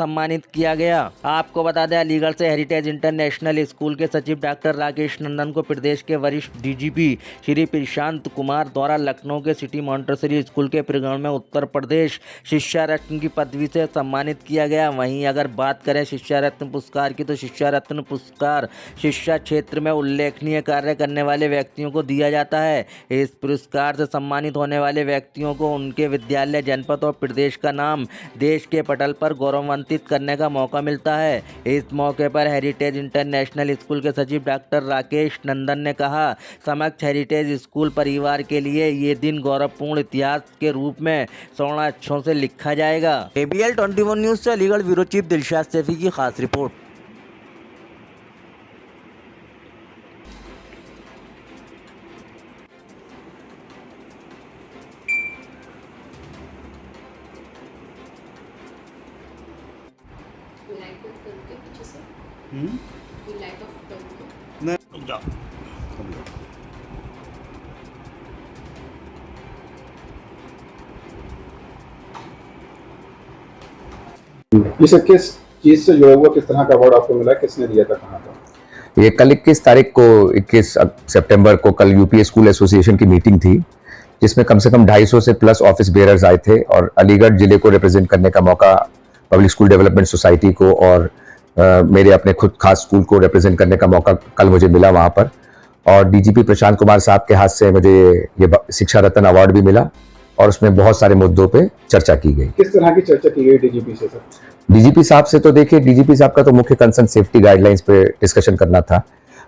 सम्मानित किया गया। आपको बता दें, अलीगढ़ से हेरिटेज इंटरनेशनल स्कूल के सचिव डॉक्टर राकेश नंदन को प्रदेश के वरिष्ठ डीजीपी श्री प्रशांत कुमार द्वारा लखनऊ के सिटी मॉन्टेसरी स्कूल के प्रांगण में उत्तर प्रदेश शिक्षा रत्न की पदवी से सम्मानित किया गया। वहीं अगर बात करें शिक्षा रत्न पुरस्कार की, तो शिक्षा रत्न पुरस्कार शिक्षा क्षेत्र में उल्लेखनीय कार्य करने वाले व्यक्तियों को दिया जाता है। इस पुरस्कार से सम्मानित होने वाले व्यक्तियों को उनके विद्यालय, जनपद और प्रदेश का नाम देश के पटल पर गौरवान्वित करने का मौका मिलता है। इस मौके पर हेरिटेज इंटरनेशनल स्कूल के सचिव डॉक्टर राकेश नंदन ने कहा, समक्ष हेरिटेज स्कूल परिवार के लिए ये दिन गौरवपूर्ण इतिहास के रूप में स्वर्ण अक्षरों से लिखा जाएगा। ABL 21 न्यूज़ से अलीगढ़ ब्यूरो चीफ दिलशाद सैफी की खास रिपोर्ट। लाइट ऑफ करके पीछे से लाइट ऑफ करके नहीं रुक जाओ। इसे किस चीज से जुड़ा हुआ, किस तरह का अवार्ड आपको मिला, किसने दिया था, कहाँ था? ये कल 21 तारीख को 21 सितंबर को कल यूपी स्कूल एसोसिएशन की मीटिंग थी, जिसमें कम से कम 250 से प्लस ऑफिस बेयरर्स आए थे और अलीगढ़ जिले को रिप्रेजेंट करने का मौका पब्लिक स्कूल डेवलपमेंट सोसाइटी को और मेरे अपने खुद खास स्कूल को रिप्रेजेंट करने का मौका कल मुझे मिला वहाँ पर। और डीजीपी प्रशांत कुमार साहब के हाथ से मुझे ये शिक्षा रत्न अवार्ड भी मिला और उसमें बहुत सारे मुद्दों पे चर्चा की गई। किस तरह की चर्चा की गई डीजीपी से? सर, डीजीपी साहब से तो देखिए, डीजीपी साहब का तो मुख्य कंसर्न सेफ्टी गाइडलाइंस पे डिस्कशन करना था।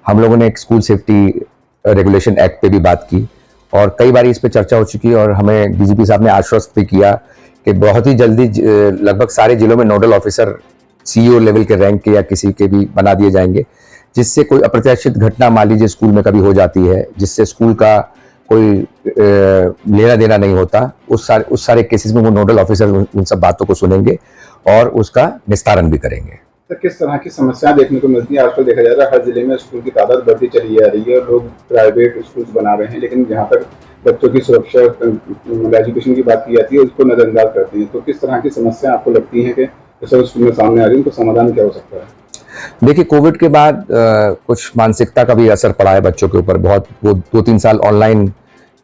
हम लोगों ने एक स्कूल सेफ्टी रेगुलेशन एक्ट पे भी बात की और कई बार इस पे चर्चा हो चुकी है और हमें डीजीपी साहब ने आश्वस्त भी किया कि बहुत ही जल्दी लगभग सारे जिलों में नोडल ऑफिसर सीईओ लेवल के रैंक के या किसी के भी बना दिए जाएंगे, जिससे कोई अप्रत्याशित घटना मान लीजिए स्कूल में कभी हो जाती है जिससे स्कूल का कोई लेना देना नहीं होता, उस सारे केसेस में वो नोडल ऑफिसर उन सब बातों को सुनेंगे और उसका निस्तारण भी करेंगे। तो किस तरह की समस्याएं देखने को मिलती हैं? आजकल देखा जा रहा है हर जिले में स्कूल की तादाद बढ़ती चली जा रही है और लोग प्राइवेट स्कूल बना रहे हैं, लेकिन जहाँ तक बच्चों की सुरक्षा, एजुकेशन की बात की जाती है, उसको नजरअंदाज करते हैं। तो किस तरह की समस्या आपको लगती है कि जैसे स्कूल में सामने आ रही है, उनको समाधान क्या हो सकता है? देखिए, कोविड के बाद कुछ मानसिकता का भी असर पड़ा है बच्चों के ऊपर। बहुत वो 2-3 साल ऑनलाइन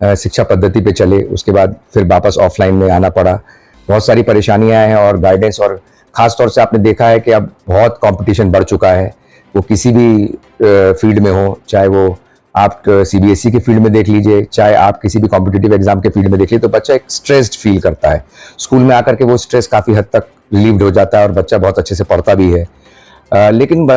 शिक्षा पद्धति पे चले, उसके बाद फिर वापस ऑफलाइन में आना पड़ा। बहुत सारी परेशानियां हैं और गाइडेंस, और खास तौर से आपने देखा है कि अब बहुत कंपटीशन बढ़ चुका है, वो किसी भी फील्ड में हो, चाहे वो आप सीबीएसई के फील्ड में देख लीजिए, चाहे आप किसी भी कॉम्पिटिटिव एग्जाम के फील्ड में देख लीजिए, तो बच्चा एक स्ट्रेस्ड फील करता है। स्कूल में आकर के वो स्ट्रेस काफ़ी हद तक रिलीव्ड हो जाता है और बच्चा बहुत अच्छे से पढ़ता भी है। लेकिन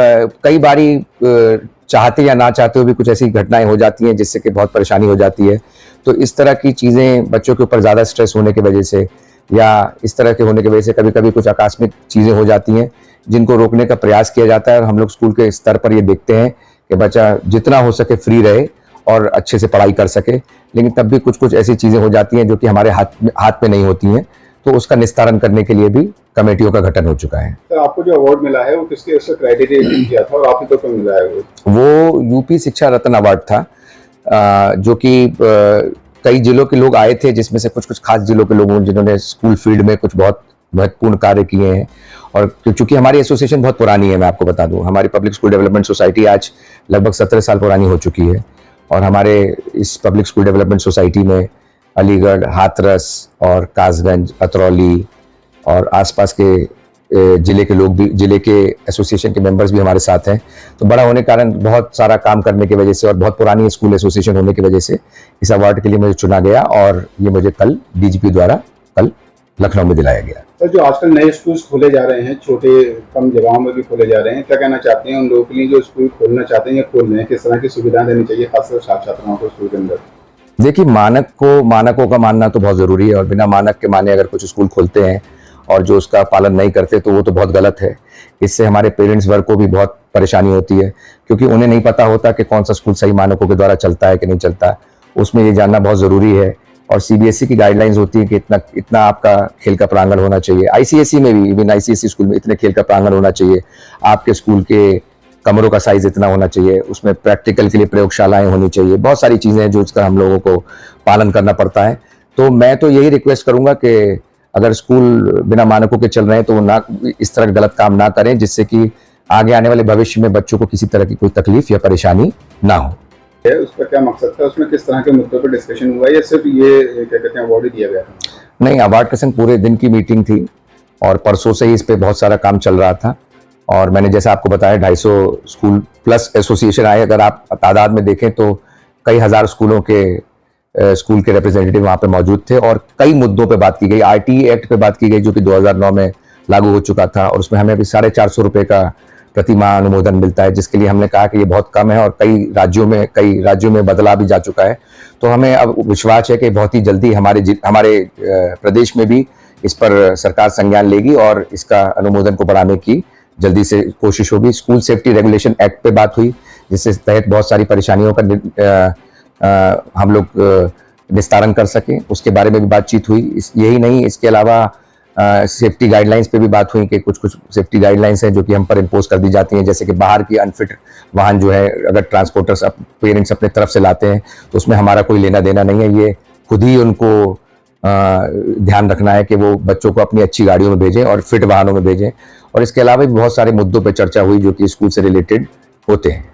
कई बारी चाहते या ना चाहते हुए भी कुछ ऐसी घटनाएं हो जाती हैं जिससे कि बहुत परेशानी हो जाती है। तो इस तरह की चीज़ें बच्चों के ऊपर ज़्यादा स्ट्रेस होने की वजह से या इस तरह के होने की वजह से कभी कभी कुछ आकस्मिक चीज़ें हो जाती हैं जिनको रोकने का प्रयास किया जाता है। और हम लोग स्कूल के स्तर पर ये देखते हैं कि बच्चा जितना हो सके फ्री रहे और अच्छे से पढ़ाई कर सके, लेकिन तब भी कुछ कुछ ऐसी चीज़ें हो जाती हैं जो कि हमारे हाथ में नहीं होती हैं, तो उसका निस्तारण करने के लिए भी कमेटियों का गठन हो चुका है। सर, आपको जो अवार्ड मिला है वो किसके उससे क्राइटेरिया किया था और आप ही को क्यों मिला है? वो यूपी शिक्षा रत्न अवार्ड था, जो कि कई जिलों के लोग आए थे, जिसमें से कुछ कुछ खास जिलों के लोगों जिन्होंने स्कूल फील्ड में कुछ बहुत महत्वपूर्ण कार्य किए हैं। और चूंकि हमारी एसोसिएशन बहुत पुरानी है, मैं आपको बता दूं, हमारी पब्लिक स्कूल डेवलपमेंट सोसाइटी आज लगभग 17 साल पुरानी हो चुकी है और हमारे इस पब्लिक स्कूल डेवलपमेंट सोसाइटी में अलीगढ़, हाथरस और कासगंज, अतरौली और आसपास के जिले के लोग भी, जिले के एसोसिएशन के मेंबर्स भी हमारे साथ हैं। तो बड़ा होने के कारण बहुत सारा काम करने की वजह से और बहुत पुरानी स्कूल एसोसिएशन होने की वजह से इस अवार्ड के लिए मुझे चुना गया और ये मुझे कल डीजीपी द्वारा कल लखनऊ में दिलाया गया। सर, जो आजकल नए स्कूल खोले जा रहे हैं, छोटे कम जगहों में भी खोले जा रहे हैं, क्या कहना चाहते हैं उन लोगों के लिए जो स्कूल खोलना चाहते हैं या खोल रहे हैं? किस तरह की सुविधाएं देनी चाहिए खासकर छात्र छात्राओं को स्कूल के अंदर? देखिए, मानकों का मानना तो बहुत ज़रूरी है और बिना मानक के माने अगर कुछ स्कूल खोलते हैं और जो उसका पालन नहीं करते तो वो तो बहुत गलत है। इससे हमारे पेरेंट्स वर्ग को भी बहुत परेशानी होती है, क्योंकि उन्हें नहीं पता होता कि कौन सा स्कूल सही मानकों के द्वारा चलता है कि नहीं चलता। उसमें ये जानना बहुत ज़रूरी है। और सीबीएसई की गाइडलाइंस होती है कि इतना आपका खेल का प्रांगण होना चाहिए। आईसीएसई में भी, इवन आईसीएसई स्कूल में इतने खेल का प्रांगण होना चाहिए, आपके स्कूल के कमरों का साइज इतना होना चाहिए, उसमें प्रैक्टिकल के लिए प्रयोगशालाएं होनी चाहिए, बहुत सारी चीज़ें हैं जो इसका हम लोगों को पालन करना पड़ता है। तो मैं तो यही रिक्वेस्ट करूंगा कि अगर स्कूल बिना मानकों के चल रहे हैं तो वो ना इस तरह गलत काम ना करें, जिससे कि आगे आने वाले भविष्य में बच्चों को किसी तरह की कोई तकलीफ या परेशानी ना हो। उसका क्या मकसद था, उसमें किस तरह के मुद्दों पर डिस्कशन हुआ या सिर्फ ये क्या कहते हैं अवार्ड ही दिया गया था? नहीं, अवार्ड का पूरे दिन की मीटिंग थी और परसों से ही इस पे बहुत सारा काम चल रहा था। और मैंने जैसा आपको बताया 250 स्कूल प्लस एसोसिएशन आए। अगर आप तादाद में देखें तो कई हजार स्कूलों के स्कूल के रिप्रेजेंटेटिव वहाँ पे मौजूद थे और कई मुद्दों पे बात की गई। आरटीई एक्ट पे बात की गई जो कि 2009 में लागू हो चुका था और उसमें हमें अभी 450 रुपये का प्रति माह अनुमोदन मिलता है, जिसके लिए हमने कहा कि ये बहुत कम है और कई राज्यों में बदला भी जा चुका है। तो हमें अब विश्वास है कि बहुत ही जल्दी हमारे प्रदेश में भी इस पर सरकार संज्ञान लेगी और इसका अनुमोदन को बढ़ाने की जल्दी से कोशिश होगी। स्कूल सेफ्टी रेगुलेशन एक्ट पे बात हुई, जिससे तहत बहुत सारी परेशानियों का हम लोग निस्तारण कर सकें, उसके बारे में भी बातचीत हुई। यही नहीं, इसके अलावा सेफ्टी गाइडलाइंस पे भी बात हुई कि कुछ सेफ्टी गाइडलाइंस हैं जो कि हम पर इम्पोज कर दी जाती हैं, जैसे कि बाहर की अनफिट वाहन जो है अगर ट्रांसपोर्टर्स पेरेंट्स अपने तरफ से लाते हैं तो उसमें हमारा कोई लेना देना नहीं है। ये खुद ही उनको ध्यान रखना है कि वो बच्चों को अपनी अच्छी गाड़ियों में भेजें और फिट वाहनों में भेजें। और इसके अलावा भी बहुत सारे मुद्दों पर चर्चा हुई जो कि स्कूल से रिलेटेड होते हैं।